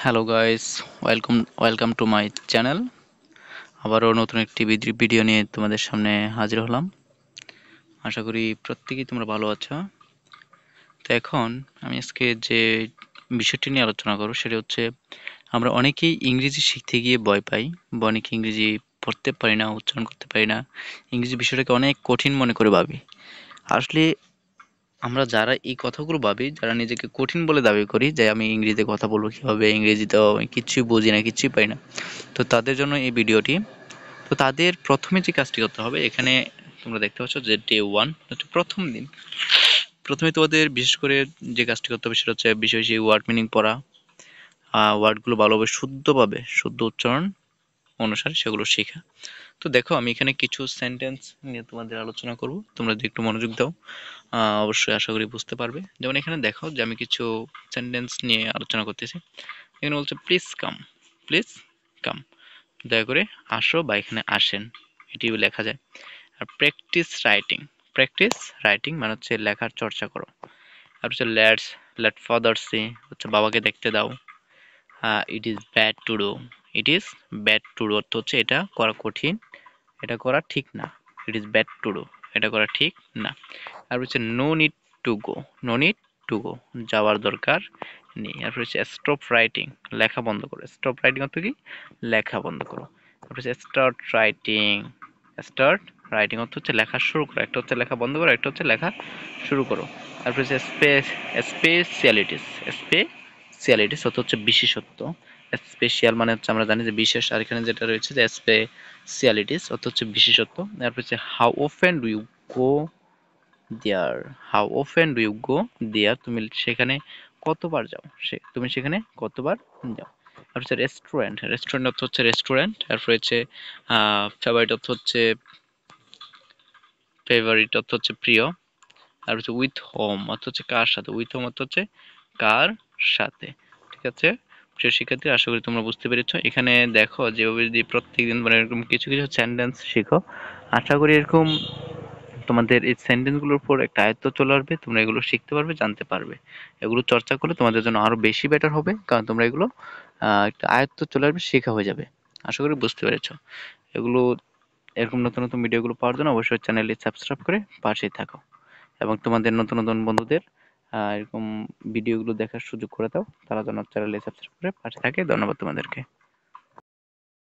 Hello guys, welcome to my channel. আবারও নতুন একটি ভিডিও নিয়ে তোমাদের সামনে হাজির হলাম। আশা করি প্রত্যেকেই তোমরা ভালো আছো। তো এখন আমি আজকে যে বিষয়টি নিয়ে আলোচনা করব সেটা হচ্ছে আমরা অনেকেই ইংরেজি শিখতে গিয়ে ভয় পাই বা অনেকে ইংরেজি পড়তে পারি না, উচ্চারণ করতে পারি না। ইংরেজি বিষয়টাকে অনেক কঠিন মনে করে ভাবি। আসলে আমরা যারা এই কথাগুলো ভাবি, যারা নিজেকে কঠিন বলে দাবি করি যে আমি ইংরেজিতে কথা বলবো কিভাবে, ইংরেজিতেও আমি কিচ্ছুই বুঝি না, কিচ্ছুই পারি না। তো তাদের জন্য এই ভিডিওটি। তো তাদের প্রথমে যে কাজটি করতে হবে, এখানে তোমরা দেখতে পাচ্ছ যে ডে 1 হচ্ছে প্রথম দিন। প্রথমে তোমাদের বিশেষ করে যে কাজটি করতে হবে সেটা হচ্ছে বিষয় সেই ওয়ার্ড মিনিং পড়া, ওয়ার্ডগুলো ভালোভাবে শুদ্ধভাবে শুদ্ধ উচ্চারণ অনুসারে সেগুলো শেখা। তো দেখো আমি এখানে কিছু সেন্টেন্স নিয়ে তোমাদের আলোচনা করব, তোমরা যদি একটু মনোযোগ দাও অবশ্যই আশা করি বুঝতে পারবে। যেমন এখানে দেখো যে আমি কিছু সেন্টেন্স নিয়ে আলোচনা করতেছি। এখানে বলছে প্লিজ কাম, প্লিজ কাম, দয়া করে আসো বা এখানে আসেন, এটি লেখা যায়। আর প্র্যাকটিস রাইটিং মানে হচ্ছে লেখার চর্চা করো। আর হচ্ছে লেট ফাদার সি, হচ্ছে বাবাকে দেখতে দাও। It is bad to do, it is bad to do অর্থ হচ্ছে এটা করা কঠিন, এটা করা ঠিক না। It is bad to do, এটা করা ঠিক না। আর হচ্ছে no need to go, no need to go, যাওয়ার দরকার নেই। আর হচ্ছে স্টপ রাইটিং, লেখা বন্ধ করো। স্টপ রাইটিং অর্থ কি? লেখা বন্ধ করো। তারপর হচ্ছে স্টার্ট রাইটিং অর্থ হচ্ছে লেখা শুরু করো। একটা হচ্ছে লেখা বন্ধ করো, একটা হচ্ছে লেখা শুরু করো। তারপর হচ্ছে স্পেশালিটিস, স্পেশালিটিস অর্থ হচ্ছে বিশেষত্ব। স্পেশাল মানে হচ্ছে আমরা জানি যে বিশেষ, আর এখানে যেটা রয়েছে যে স্পেশালিটিস অর্থ হচ্ছে বিশেষত্ব। তারপর হচ্ছে how often do you go there, how often do you go there, তুমি সেখানে কতবার যাও, তুমি সেখানে কতবার যাও। আর হচ্ছে রেস্টুরেন্ট অর্থ হচ্ছে রেস্টুরেন্ট। তারপর হচ্ছে ফেভারিট অর্থ হচ্ছে প্রিয়। আর হচ্ছে উইথ হোম অর্থ হচ্ছে কার সাথে, উইথ হোম অর্থ হচ্ছে কার সাথে। ঠিক আছে প্রিয় শিক্ষার্থী, আশা করি তোমরা বুঝতে পেরেছো। এখানে দেখো যেভাবে যদি প্রত্যেকদিন মানে এরকম কিছু কিছু সেন্টেন্স শিখো, আশা করি এরকম তোমাদের এই সেন্টেন্স গুলোর উপর একটা আয়ত্ত চলে আসবে, তোমরা এগুলো শিখতে পারবে, জানতে পারবে। এগুলো চর্চা করলে তোমাদের জন্য আরো বেশি বেটার হবে, কারণ তোমরা এগুলো একটা আয়ত্ত চলে আসবে, শেখা হয়ে যাবে। আশা করি বুঝতে পেরেছো। এগুলো এরকম নতুন নতুন ভিডিওগুলো পাওয়ার জন্য অবশ্যই চ্যানেলটি সাবস্ক্রাইব করে পাশেই থাকো, এবং তোমাদের নতুন নতুন বন্ধুদের এরকম ভিডিওগুলো দেখার সুযোগ করে দাও, তারা যেন চ্যানেলটি সাবস্ক্রাইব করে পাশে থাকে। ধন্যবাদ তোমাদেরকে।